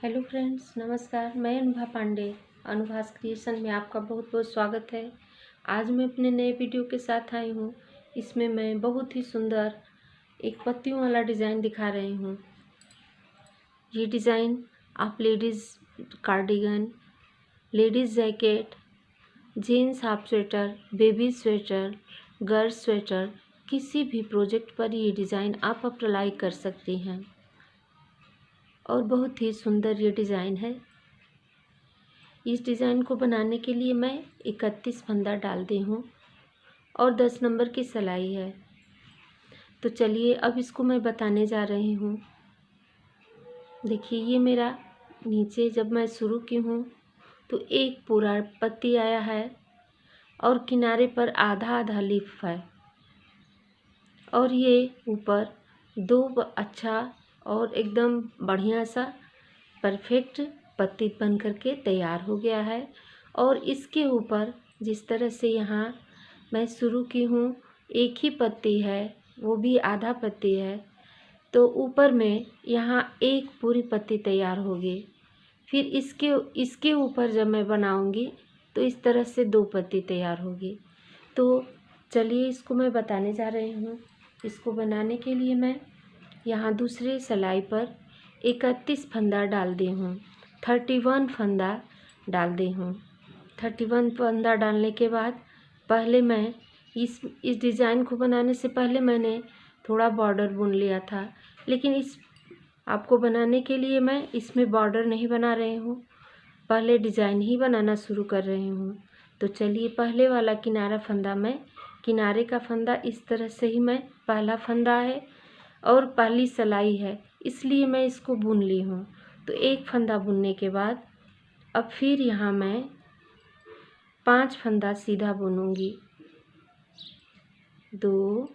Hello friends, नमस्कार। मैं Anubha Pandey, Anubha creation में आपका बहुत बहुत स्वागत है। आज मैं अपने नए वीडियो के साथ आई हूँ। इसमें मैं बहुत ही सुंदर एक पत्तियों वाला डिज़ाइन दिखा रही हूँ। ये डिज़ाइन आप ladies cardigan, ladies jacket, jeans half sweater, baby sweater, girls sweater, किसी भी प्रोजेक्ट पर ये डिज़ाइन आप अप्लाई कर सकती हैं और बहुत ही सुंदर ये डिज़ाइन है। इस डिज़ाइन को बनाने के लिए मैं 31 फंदा डालती हूँ और 10 नंबर की सिलाई है। तो चलिए अब इसको मैं बताने जा रही हूँ। देखिए, ये मेरा नीचे जब मैं शुरू की हूँ तो एक पूरा पत्ती आया है और किनारे पर आधा आधा लीफ है और ये ऊपर दो अच्छा और एकदम बढ़िया सा परफेक्ट पत्ती बन करके तैयार हो गया है। और इसके ऊपर जिस तरह से यहाँ मैं शुरू की हूँ, एक ही पत्ती है, वो भी आधा पत्ती है, तो ऊपर में यहाँ एक पूरी पत्ती तैयार होगी। फिर इसके ऊपर जब मैं बनाऊँगी तो इस तरह से दो पत्ती तैयार होगी। तो चलिए इसको मैं बताने जा रही हूँ। इसको बनाने के लिए मैं यहाँ दूसरी सिलाई पर 31 फंदा डाल दी हूँ, 31 फंदा डाल दी हूँ। 31 फंदा डालने के बाद पहले मैं इस डिज़ाइन को बनाने से पहले मैंने थोड़ा बॉर्डर बुन लिया था, लेकिन इस आपको बनाने के लिए मैं इसमें बॉर्डर नहीं बना रही हूँ, पहले डिज़ाइन ही बनाना शुरू कर रही हूँ। तो चलिए पहले वाला किनारे का फंदा इस तरह से ही मैं पहला फंदा है और पहली सिलाई है, इसलिए मैं इसको बुन ली हूँ। तो एक फंदा बुनने के बाद अब फिर यहाँ मैं 5 फंदा सीधा बुनूंगी। 2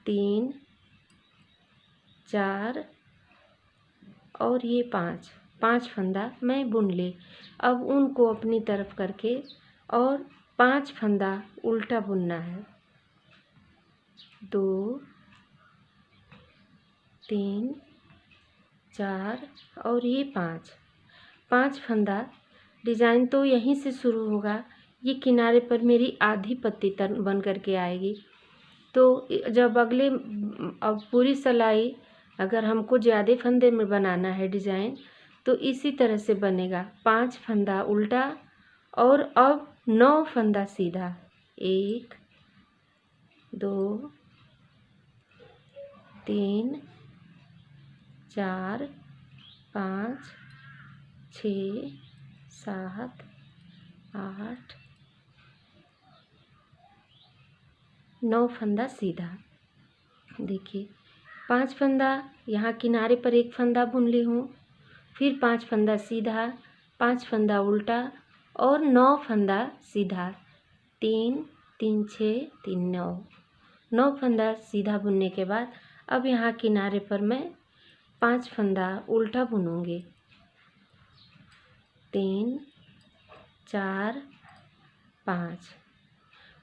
3 4 और ये 5 फंदा मैं बुन ली। अब उनको अपनी तरफ करके और 5 फंदा उल्टा बुनना है। 2 3 4 और ये 5 फंदा। डिज़ाइन तो यहीं से शुरू होगा, ये किनारे पर मेरी आधी पत्ती तन बन करके आएगी। तो जब अब पूरी सिलाई अगर हमको ज़्यादा फंदे में बनाना है डिज़ाइन, तो इसी तरह से बनेगा। 5 फंदा उल्टा और अब 9 फंदा सीधा। 1 2 3 4 5 6 7 8 9 फंदा सीधा। देखिए 5 फंदा यहाँ किनारे पर एक फंदा बुन ली हूँ, फिर 5 फंदा सीधा, 5 फंदा उल्टा और 9 फंदा सीधा। 3 3 6 3 9 फंदा सीधा बुनने के बाद अब यहाँ किनारे पर मैं 5 फंदा उल्टा बुनूंगी। 3 4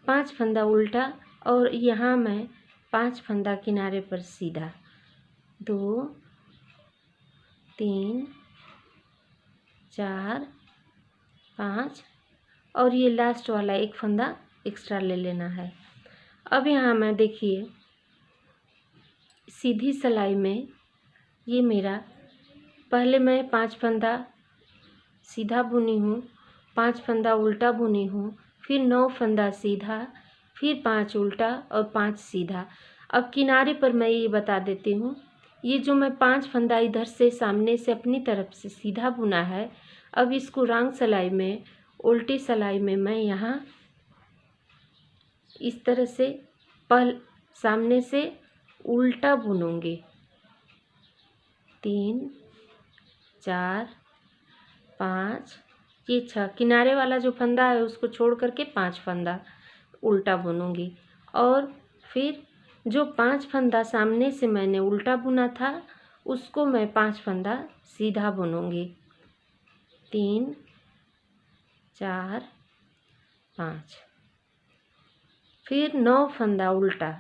5 फंदा उल्टा और यहाँ मैं 5 फंदा किनारे पर सीधा। 2 3 4 5 और ये लास्ट वाला एक फंदा एक्स्ट्रा ले लेना है। अब यहाँ मैं देखिए सीधी सिलाई में ये मेरा पहले मैं 5 फंदा सीधा बुनी हूँ, 5 फंदा उल्टा बुनी हूँ, फिर 9 फंदा सीधा, फिर 5 उल्टा और 5 सीधा। अब किनारे पर मैं ये बता देती हूँ, ये जो मैं 5 फंदा इधर से सामने से अपनी तरफ से सीधा बुना है, अब इसको रंग सिलाई में उल्टी सिलाई में मैं यहाँ इस तरह से सामने से उल्टा बुनूंगी। 3 4 5 ये 6 किनारे वाला जो फंदा है उसको छोड़ करके 5 फंदा उल्टा बुनूंगी और फिर जो 5 फंदा सामने से मैंने उल्टा बुना था उसको मैं 5 फंदा सीधा बुनूंगी। 3 4 5 फिर 9 फंदा उल्टा।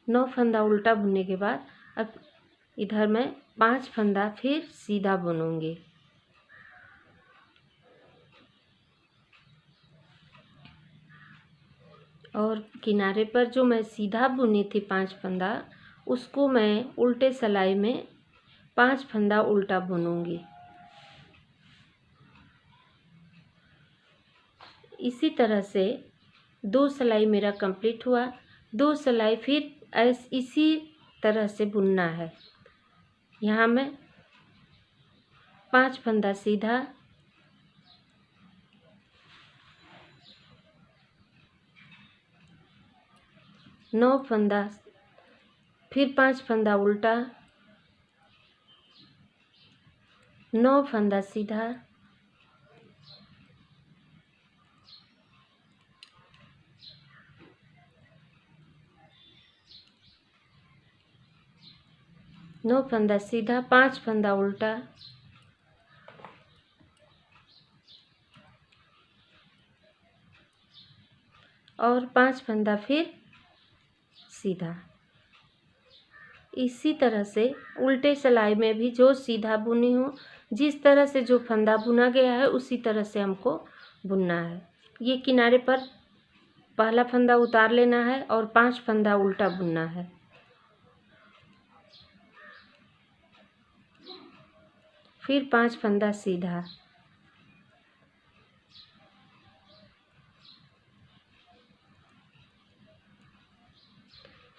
9 फंदा उल्टा बुनने के बाद अब इधर मैं 5 फंदा फिर सीधा बुनूंगी। और किनारे पर जो मैं सीधा बुनी थी 5 फंदा, उसको मैं उल्टे सिलाई में 5 फंदा उल्टा बुनूंगी। इसी तरह से 2 सिलाई मेरा कंप्लीट हुआ। 2 सिलाई फिर इसी तरह से बुनना है। यहाँ मैं 5 फंदा सीधा, 9 फंदा, फिर 5 फंदा उल्टा, 9 फंदा सीधा, नौ फंदा सीधा, 5 फंदा उल्टा, और 5 फंदा फिर सीधा। इसी तरह से उल्टे सिलाई में भी जो सीधा बुनी हूँ, जिस तरह से जो फंदा बुना गया है उसी तरह से हमको बुनना है। ये किनारे पर पहला फंदा उतार लेना है और 5 फंदा उल्टा बुनना है। फिर 5 फंदा सीधा,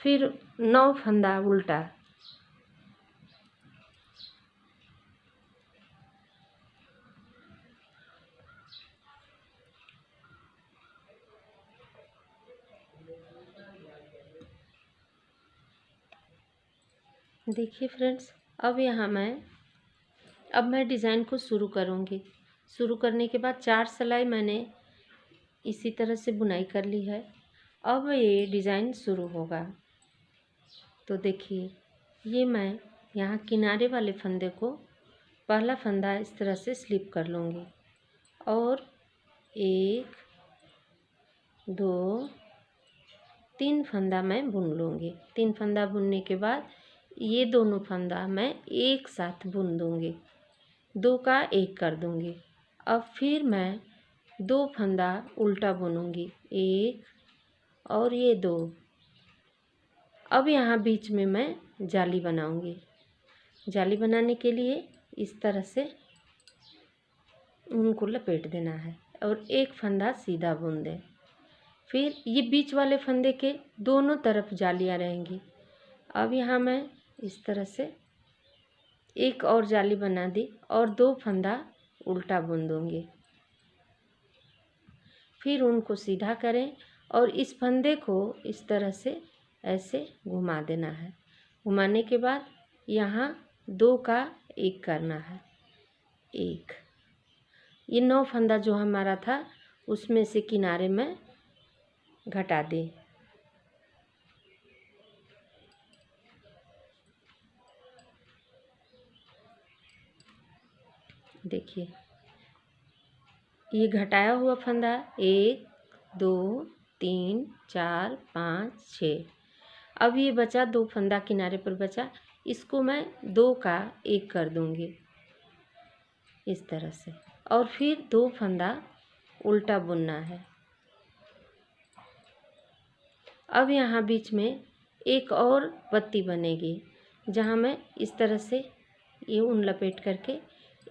फिर 9 फंदा उल्टा, देखिए फ्रेंड्स, अब मैं डिज़ाइन को शुरू करूँगी। शुरू करने के बाद 4 सिलाई मैंने इसी तरह से बुनाई कर ली है। अब ये डिज़ाइन शुरू होगा। तो देखिए, ये मैं यहाँ किनारे वाले फंदे को पहला फंदा इस तरह से स्लिप कर लूँगी और 1, 2, 3 फंदा मैं बुन लूँगी। 3 फंदा बुनने के बाद ये दोनों फंदा मैं एक साथ बुन दूँगी, 2 का 1 कर दूँगी। अब फिर मैं 2 फंदा उल्टा बुनूँगी, 1 और ये 2। अब यहाँ बीच में मैं जाली बनाऊँगी। जाली बनाने के लिए इस तरह से उनको लपेट देना है और एक फंदा सीधा बुन दें। फिर ये बीच वाले फंदे के दोनों तरफ जालियाँ रहेंगी। अब यहाँ मैं इस तरह से एक और जाली बना दी और 2 फंदा उल्टा बुन दूँगी। फिर उनको सीधा करें और इस फंदे को इस तरह से ऐसे घुमा देना है। घुमाने के बाद यहाँ 2 का 1 करना है, 1। ये 9 फंदा जो हमारा था उसमें से किनारे में घटा दें। देखिए, ये घटाया हुआ फंदा 1, 2, 3, 4, 5, 6। अब ये बचा 2 फंदा किनारे पर बचा, इसको मैं 2 का 1 कर दूँगी इस तरह से। और फिर 2 फंदा उल्टा बुनना है। अब यहाँ बीच में एक और पत्ती बनेगी, जहाँ मैं इस तरह से ये ऊन लपेट करके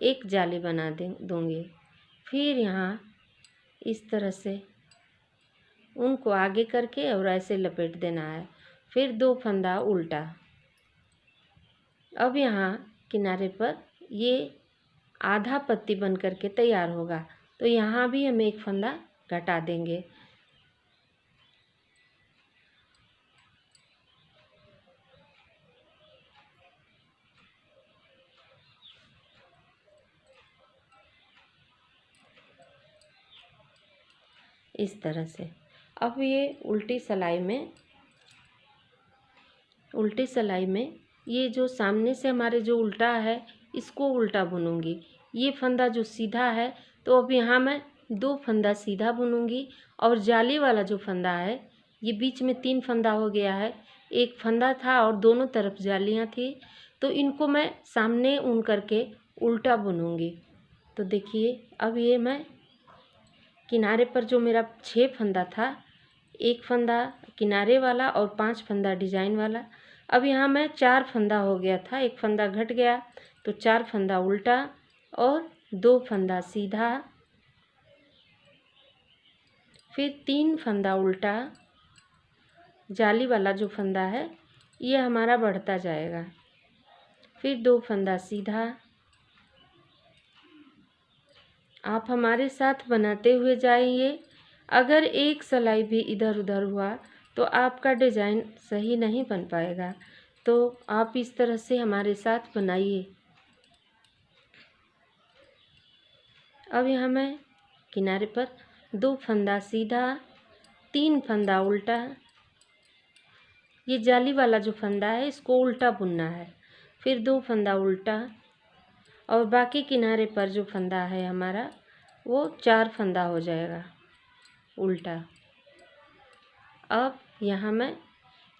एक जाली बना दूँगी। फिर यहाँ इस तरह से उनको आगे करके और ऐसे लपेट देना है। फिर 2 फंदा उल्टा। अब यहाँ किनारे पर ये आधा पत्ती बन करके तैयार होगा, तो यहाँ भी हम एक फंदा घटा देंगे। इस तरह से। अब ये उल्टी सिलाई में ये जो सामने से हमारे जो उल्टा है इसको उल्टा बुनूंगी। ये फंदा जो सीधा है तो अब यहाँ मैं 2 फंदा सीधा बुनूंगी और जाली वाला जो फंदा है, ये बीच में 3 फंदा हो गया है, एक फंदा था और दोनों तरफ जालियाँ थी, तो इनको मैं सामने ऊन करके उल्टा बुनूंगी। तो देखिए अब ये मैं किनारे पर जो मेरा 6 फंदा था, एक फंदा किनारे वाला और 5 फंदा डिजाइन वाला, अब यहाँ मैं 4 फंदा हो गया था, एक फंदा घट गया तो 4 फंदा उल्टा और 2 फंदा सीधा, फिर 3 फंदा उल्टा। जाली वाला जो फंदा है ये हमारा बढ़ता जाएगा, फिर 2 फंदा सीधा। आप हमारे साथ बनाते हुए जाइए। अगर एक सिलाई भी इधर उधर हुआ तो आपका डिज़ाइन सही नहीं बन पाएगा, तो आप इस तरह से हमारे साथ बनाइए। अब यहाँ मैं किनारे पर 2 फंदा सीधा, 3 फंदा उल्टा। ये जाली वाला जो फंदा है इसको उल्टा बुनना है, फिर 2 फंदा उल्टा और बाकी किनारे पर जो फंदा है हमारा वो 4 फंदा हो जाएगा उल्टा। अब यहाँ मैं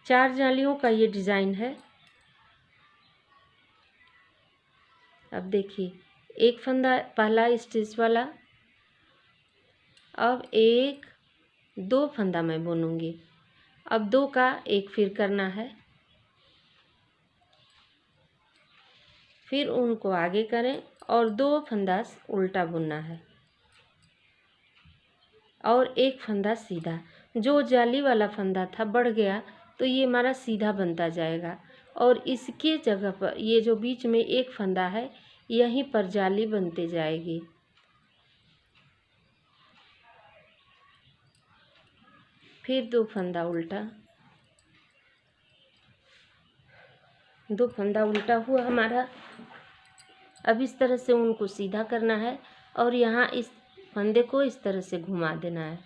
4 जालियों का ये डिज़ाइन है। अब देखिए एक फंदा पहला स्टिच वाला, अब 1 2 फंदा मैं बुनूंगी। अब 2 का एक फिर करना है, फिर उनको आगे करें और 2 फंदा उल्टा बुनना है और 1 फंदा सीधा। जो जाली वाला फंदा था बढ़ गया तो ये हमारा सीधा बनता जाएगा और इसके जगह पर ये जो बीच में 1 फंदा है यहीं पर जाली बनते जाएगी। फिर 2 फंदा उल्टा, 2 फंदा उल्टा हुआ हमारा। अब इस तरह से उनको सीधा करना है और यहाँ इस फंदे को इस तरह से घुमा देना है,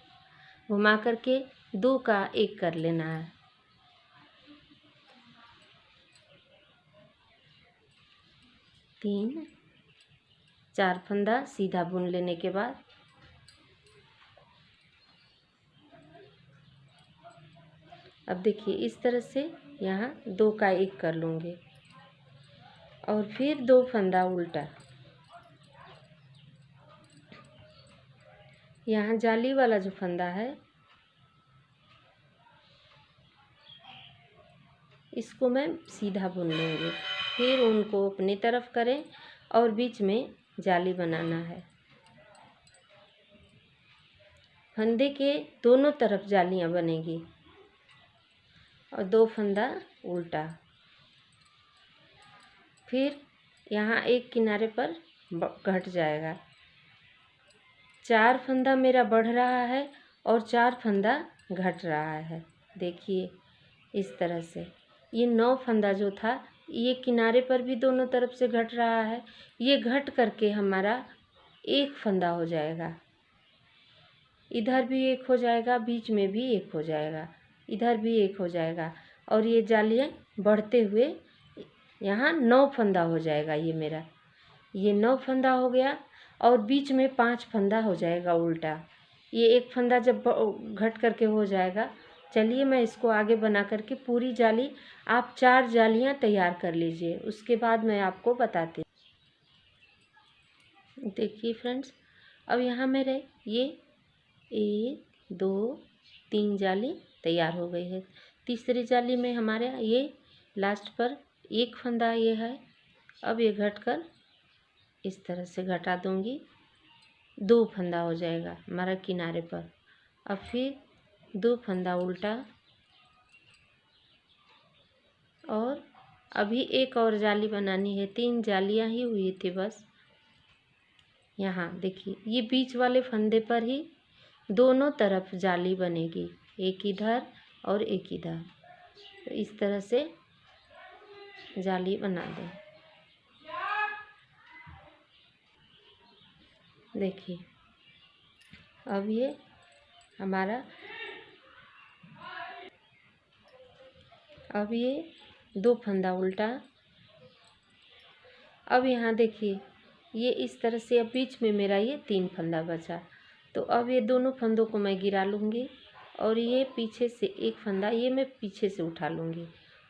घुमा करके 2 का 1 कर लेना है। तीन 4 फंदा सीधा बुन लेने के बाद अब देखिए इस तरह से यहाँ 2 का 1 कर लूँगी और फिर 2 फंदा उल्टा। यहाँ जाली वाला जो फंदा है इसको मैं सीधा बुन लूँगी, फिर उनको अपनी तरफ करें और बीच में जाली बनाना है। फंदे के दोनों तरफ जालियाँ बनेगी और 2 फंदा उल्टा। फिर यहाँ एक किनारे पर घट जाएगा। 4 फंदा मेरा बढ़ रहा है और 4 फंदा घट रहा है। देखिए इस तरह से ये 9 फंदा जो था ये किनारे पर भी दोनों तरफ से घट रहा है, ये घट करके हमारा 1 फंदा हो जाएगा। इधर भी 1 हो जाएगा, बीच में भी 1 हो जाएगा, इधर भी 1 हो जाएगा और ये जालियाँ बढ़ते हुए यहाँ 9 फंदा हो जाएगा। ये 9 फंदा हो गया और बीच में 5 फंदा हो जाएगा उल्टा। ये 1 फंदा जब घट करके हो जाएगा, चलिए मैं इसको आगे बना करके पूरी जाली आप 4 जालियाँ तैयार कर लीजिए, उसके बाद मैं आपको बताती हूँ। देखिए फ्रेंड्स अब यहाँ मेरे ये 1 2 3 जाली तैयार हो गई है। तीसरी जाली में हमारे ये लास्ट पर 1 फंदा ये है। अब ये घट कर इस तरह से घटा दूंगी, 2 फंदा हो जाएगा हमारा किनारे पर। अब फिर 2 फंदा उल्टा और अभी एक और जाली बनानी है। 3 जालियां ही हुई थी बस। यहाँ देखिए ये बीच वाले फंदे पर ही दोनों तरफ जाली बनेगी, एक इधर और एक इधर। तो इस तरह से जाली बना दें। देखिए अब ये हमारा अब ये 2 फंदा उल्टा। अब यहाँ देखिए ये इस तरह से अब बीच में मेरा ये 3 फंदा बचा, तो अब ये दोनों फंदों को मैं गिरा लूँगी और ये पीछे से एक फंदा ये मैं पीछे से उठा लूँगी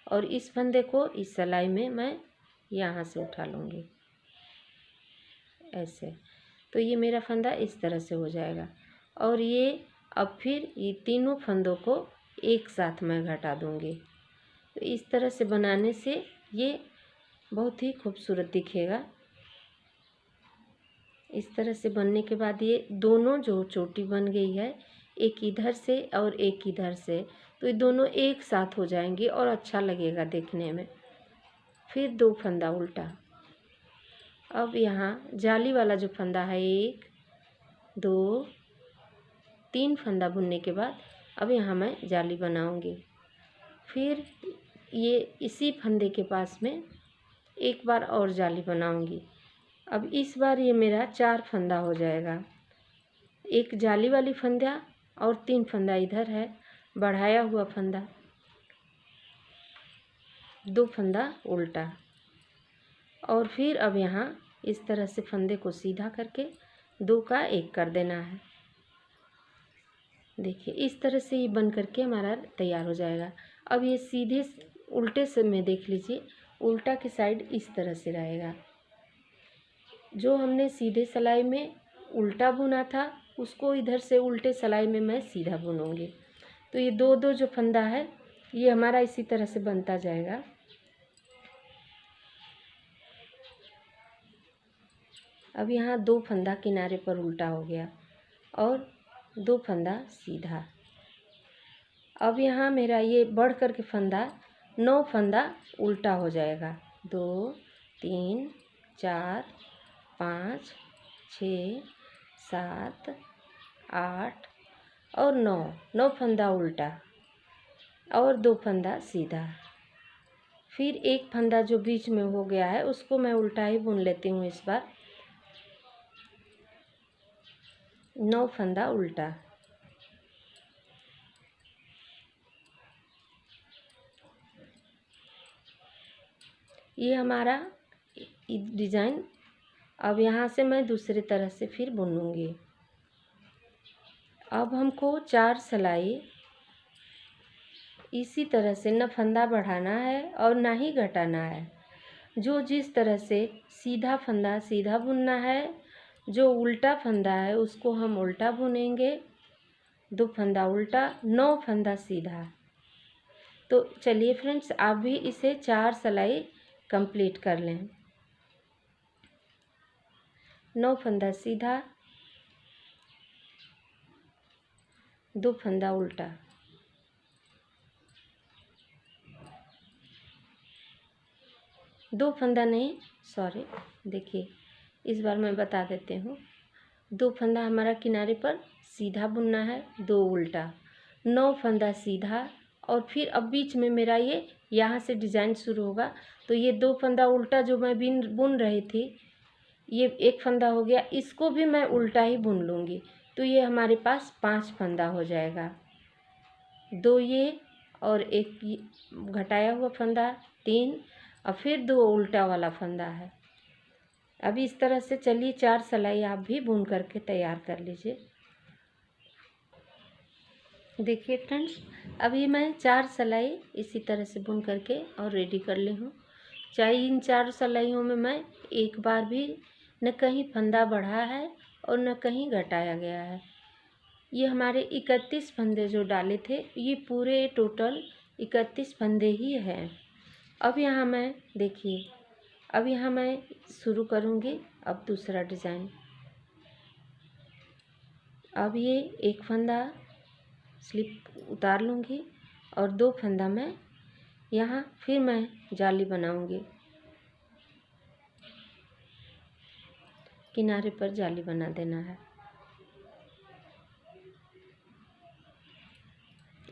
और इस फंदे को इस सिलाई में मैं यहाँ से उठा लूँगी ऐसे। तो ये मेरा फंदा इस तरह से हो जाएगा। और ये अब फिर ये तीनों फंदों को एक साथ मैं घटा दूँगी। तो इस तरह से बनाने से ये बहुत ही खूबसूरत दिखेगा। इस तरह से बनने के बाद ये दोनों जो चोटी बन गई है, एक इधर से और एक इधर से, तो ये दोनों एक साथ हो जाएंगी और अच्छा लगेगा देखने में। फिर 2 फंदा उल्टा। अब यहाँ जाली वाला जो फंदा है 1 2 3 फंदा बुनने के बाद अब यहाँ मैं जाली बनाऊंगी। फिर ये इसी फंदे के पास में एक बार और जाली बनाऊंगी। अब इस बार ये मेरा 4 फंदा हो जाएगा। एक जाली वाली फंदा और 3 फंदा इधर है, बढ़ाया हुआ फंदा, 2 फंदा उल्टा। और फिर अब यहाँ इस तरह से फंदे को सीधा करके 2 का 1 कर देना है। देखिए इस तरह से ये बन करके हमारा तैयार हो जाएगा। अब ये सीधे उल्टे से में देख लीजिए, उल्टा की साइड इस तरह से रहेगा। जो हमने सीधे सिलाई में उल्टा बुना था उसको इधर से उल्टे सिलाई में मैं सीधा बुनूंगी। तो ये 2 जो फंदा है ये हमारा इसी तरह से बनता जाएगा। अब यहाँ 2 फंदा किनारे पर उल्टा हो गया और 2 फंदा सीधा। अब यहाँ मेरा ये बढ़ कर के फंदा 9 फंदा उल्टा हो जाएगा। 2 3 4 5 6 7 8 और 9 फंदा उल्टा और 2 फंदा सीधा। फिर एक फंदा जो बीच में हो गया है उसको मैं उल्टा ही बुन लेती हूँ इस बार। 9 फंदा उल्टा। ये हमारा डिज़ाइन। अब यहाँ से मैं दूसरी तरह से फिर बुनूंगी। अब हमको 4 सिलाई इसी तरह से न फंदा बढ़ाना है और ना ही घटाना है। जो जिस तरह से सीधा फंदा सीधा बुनना है, जो उल्टा फंदा है उसको हम उल्टा बुनेंगे। 2 फंदा उल्टा 9 फंदा सीधा। तो चलिए फ्रेंड्स आप भी इसे 4 सिलाई कंप्लीट कर लें। 9 फंदा सीधा, 2 फंदा उल्टा। दो फंदा नहीं, सॉरी, देखिए इस बार मैं बता देती हूँ। 2 फंदा हमारा किनारे पर सीधा बुनना है, 2 उल्टा, 9 फंदा सीधा। और फिर अब बीच में मेरा ये यहाँ से डिज़ाइन शुरू होगा। तो ये 2 फंदा उल्टा जो मैं बुन रही थी, ये एक फंदा हो गया, इसको भी मैं उल्टा ही बुन लूँगी। तो ये हमारे पास 5 फंदा हो जाएगा। 2 ये और एक घटाया हुआ फंदा 3 और फिर 2 उल्टा वाला फंदा है। अब इस तरह से चलिए 4 सिलाई आप भी बुन करके तैयार कर लीजिए। देखिए फ्रेंड्स अभी मैं 4 सिलाई इसी तरह से बुन करके और रेडी कर ली हूँ। चाहे इन 4 सिलाइयों में मैं एक बार भी न कहीं फंदा बढ़ा है और न कहीं घटाया गया है। ये हमारे 31 फंदे जो डाले थे ये पूरे टोटल 31 फंदे ही हैं। अब यहाँ मैं देखिए, अब यहाँ मैं शुरू करूँगी अब दूसरा डिज़ाइन। अब ये एक फंदा स्लिप उतार लूँगी और 2 फंदा मैं यहाँ फिर मैं जाली बनाऊँगी। किनारे पर जाली बना देना है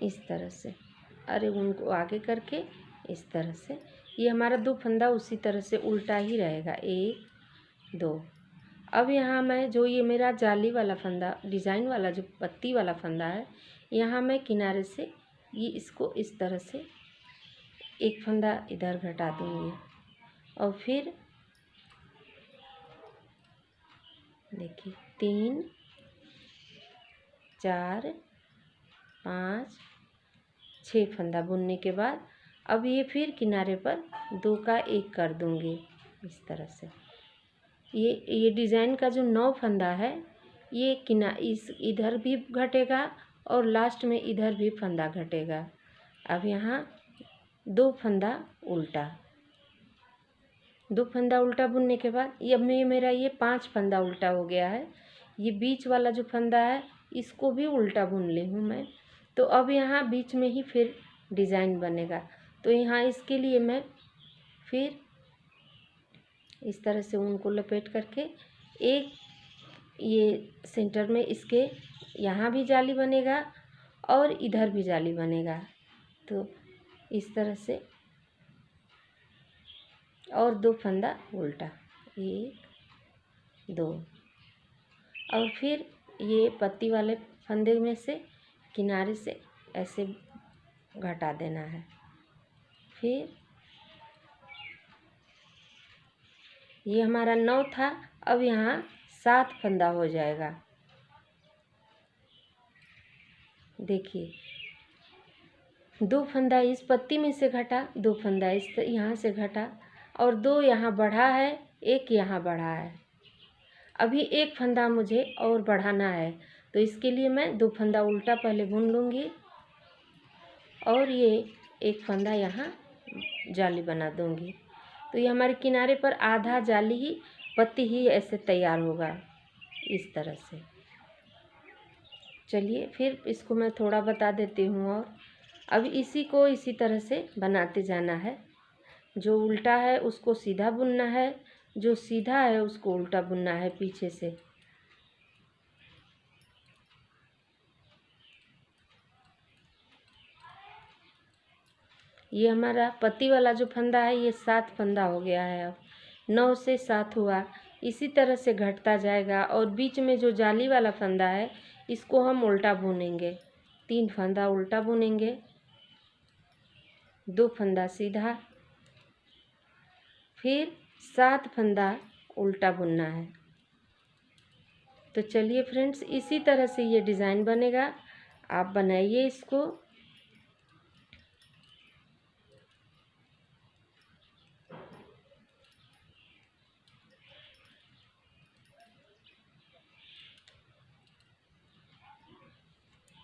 इस तरह से। अरे उनको आगे करके इस तरह से ये हमारा 2 फंदा उसी तरह से उल्टा ही रहेगा, 1 2। अब यहाँ मैं जो ये मेरा जाली वाला फंदा डिज़ाइन वाला जो पत्ती वाला फंदा है, यहाँ मैं किनारे से ये इसको इस तरह से एक फंदा इधर घटा दूँगी और फिर देखिए 3 4 5 6 फंदा बुनने के बाद अब ये फिर किनारे पर 2 का 1 कर दूंगी इस तरह से। ये डिज़ाइन का जो 9 फंदा है ये इस इधर भी घटेगा और लास्ट में इधर भी फंदा घटेगा। अब यहाँ 2 फंदा उल्टा, 2 फंदा उल्टा बुनने के बाद ये मेरा ये 5 फंदा उल्टा हो गया है। ये बीच वाला जो फंदा है इसको भी उल्टा बुन ली हूँ मैं। तो अब यहाँ बीच में ही फिर डिज़ाइन बनेगा। तो यहाँ इसके लिए मैं फिर इस तरह से ऊन को लपेट करके एक ये सेंटर में इसके यहाँ भी जाली बनेगा और इधर भी जाली बनेगा। तो इस तरह से और 2 फंदा उल्टा, 1 2 और फिर ये पत्ती वाले फंदे में से किनारे से ऐसे घटा देना है। फिर ये हमारा 9 था, अब यहाँ 7 फंदा हो जाएगा। देखिए 2 फंदा इस पत्ती में से घटा, 2 फंदा इस यहाँ से घटा और 2 यहाँ बढ़ा है, 1 यहाँ बढ़ा है। अभी 1 फंदा मुझे और बढ़ाना है, तो इसके लिए मैं 2 फंदा उल्टा पहले बुन लूँगी और ये 1 फंदा यहाँ जाली बना दूँगी। तो ये हमारे किनारे पर आधा जाली ही पत्ती ही ऐसे तैयार होगा इस तरह से। चलिए फिर इसको मैं थोड़ा बता देती हूँ। और अब इसी को इसी तरह से बनाते जाना है। जो उल्टा है उसको सीधा बुनना है, जो सीधा है उसको उल्टा बुनना है पीछे से। ये हमारा पत्ती वाला जो फंदा है ये 7 फंदा हो गया है। अब 9 से 7 हुआ, इसी तरह से घटता जाएगा। और बीच में जो जाली वाला फंदा है इसको हम उल्टा बुनेंगे। 3 फंदा उल्टा बुनेंगे, 2 फंदा सीधा, फिर 7 फंदा उल्टा बुनना है। तो चलिए फ्रेंड्स, इसी तरह से ये डिज़ाइन बनेगा। आप बनाइए इसको।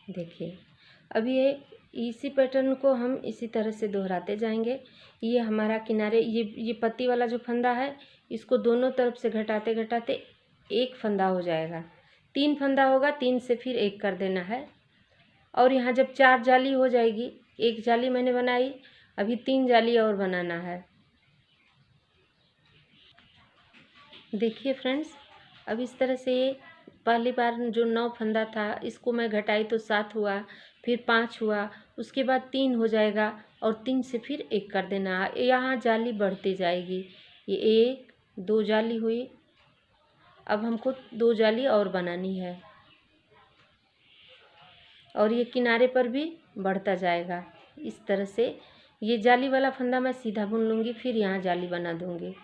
देखिए अब ये इसी पैटर्न को हम इसी तरह से दोहराते जाएंगे। ये हमारा किनारे ये पत्ती वाला जो फंदा है इसको दोनों तरफ से घटाते घटाते 1 फंदा हो जाएगा। 3 फंदा होगा, 3 से फिर 1 कर देना है। और यहाँ जब 4 जाली हो जाएगी, 1 जाली मैंने बनाई, अभी 3 जाली और बनाना है। देखिए फ्रेंड्स, अब इस तरह से ये पहली बार जो 9 फंदा था इसको मैं घटाई तो 7 हुआ, फिर 5 हुआ, उसके बाद 3 हो जाएगा और 3 से फिर 1 कर देना है। यहाँ जाली बढ़ती जाएगी। ये 1 2 जाली हुई, अब हमको 2 जाली और बनानी है और ये किनारे पर भी बढ़ता जाएगा इस तरह से। ये जाली वाला फंदा मैं सीधा बुन लूँगी, फिर यहाँ जाली बना दूँगी।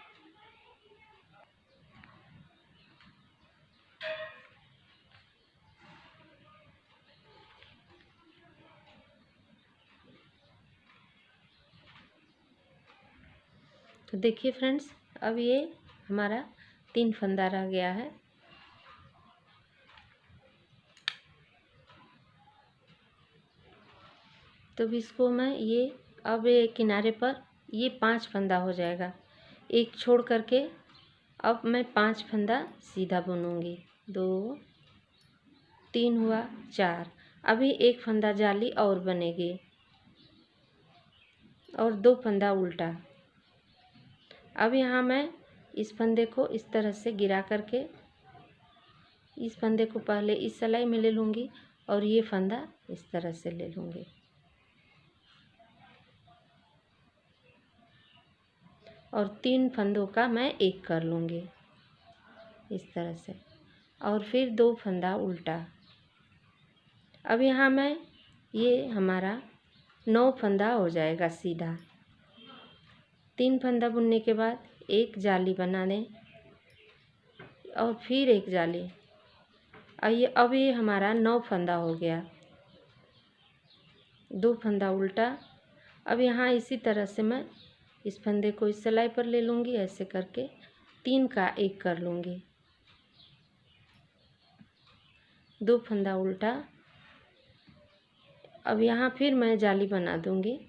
तो देखिए फ्रेंड्स, अब ये हमारा 3 फंदा रह गया है। तो इसको मैं अब ये किनारे पर ये 5 फंदा हो जाएगा। 1 छोड़ करके अब मैं 5 फंदा सीधा बुनूंगी। 2 3 हुआ, 4, अभी 1 फंदा जाली और बनेगी और 2 फंदा उल्टा। अब यहाँ मैं इस फंदे को इस तरह से गिरा करके इस फंदे को पहले इस सिलाई में ले लूँगी और ये फंदा इस तरह से ले लूँगी और 3 फंदों का मैं 1 कर लूँगी इस तरह से और फिर 2 फंदा उल्टा। अब यहाँ मैं ये हमारा 9 फंदा हो जाएगा सीधा। 3 फंदा बुनने के बाद 1 जाली बना दें और फिर 1 जाली। अब ये हमारा 9 फंदा हो गया। 2 फंदा उल्टा। अब यहाँ इसी तरह से मैं इस फंदे को इस सिलाई पर ले लूँगी, ऐसे करके 3 का 1 कर लूँगी। 2 फंदा उल्टा। अब यहाँ फिर मैं जाली बना दूँगी।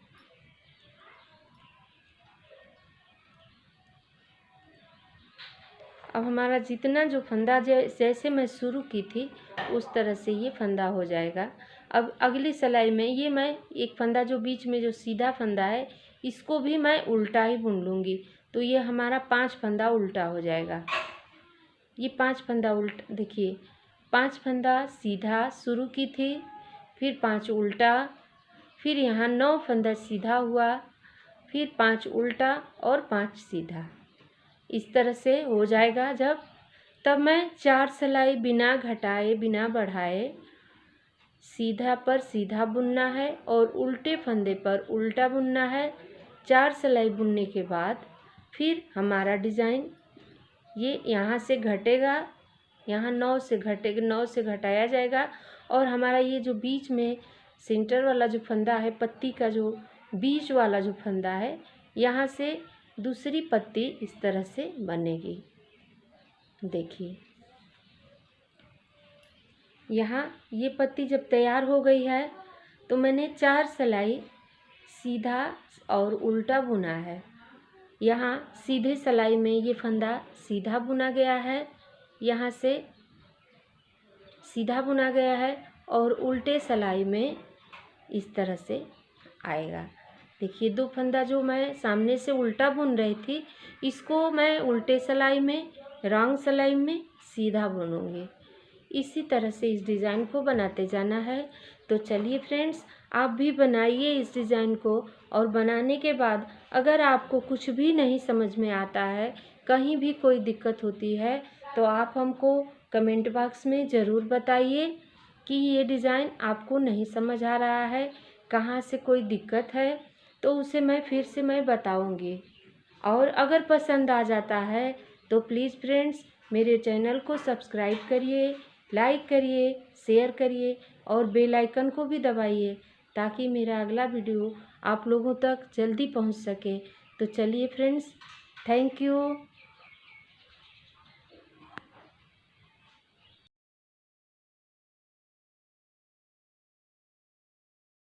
अब हमारा जितना जो फंदा जैसे मैं शुरू की थी उस तरह से ये फंदा हो जाएगा। अब अगली सिलाई में ये मैं एक फंदा जो बीच में जो सीधा फंदा है इसको भी मैं उल्टा ही बुन लूँगी, तो ये हमारा 5 फंदा उल्टा हो जाएगा। ये 5 फंदा उल्टा, देखिए 5 फंदा सीधा शुरू की थी, फिर 5 उल्टा, फिर यहाँ 9 फंदा सीधा हुआ, फिर 5 उल्टा और 5 सीधा। इस तरह से हो जाएगा जब, तब मैं 4 सिलाई बिना घटाए बिना बढ़ाए सीधा पर सीधा बुनना है और उल्टे फंदे पर उल्टा बुनना है। 4 सिलाई बुनने के बाद फिर हमारा डिज़ाइन ये यहाँ से घटेगा, यहाँ 9 से घटेगा, 9 से घटाया जाएगा और हमारा ये जो बीच में सेंटर वाला जो फंदा है, पत्ती का जो बीच वाला जो फंदा है, यहाँ से दूसरी पत्ती इस तरह से बनेगी। देखिए यहाँ ये पत्ती जब तैयार हो गई है तो मैंने 4 सिलाई सीधा और उल्टा बुना है। यहाँ सीधे सिलाई में ये फंदा सीधा बुना गया है, यहाँ से सीधा बुना गया है और उल्टे सिलाई में इस तरह से आएगा। देखिए 2 फंदा जो मैं सामने से उल्टा बुन रही थी इसको मैं उल्टे सिलाई में, रॉन्ग सिलाई में सीधा बुनूंगी। इसी तरह से इस डिज़ाइन को बनाते जाना है। तो चलिए फ्रेंड्स, आप भी बनाइए इस डिज़ाइन को, और बनाने के बाद अगर आपको कुछ भी नहीं समझ में आता है, कहीं भी कोई दिक्कत होती है, तो आप हमको कमेंट बॉक्स में ज़रूर बताइए कि ये डिज़ाइन आपको नहीं समझ आ रहा है, कहाँ से कोई दिक्कत है, तो उसे मैं फिर से मैं बताऊंगी। और अगर पसंद आ जाता है तो प्लीज़ फ्रेंड्स मेरे चैनल को सब्सक्राइब करिए, लाइक करिए, शेयर करिए और बेल आइकन को भी दबाइए ताकि मेरा अगला वीडियो आप लोगों तक जल्दी पहुंच सके। तो चलिए फ्रेंड्स, थैंक यू।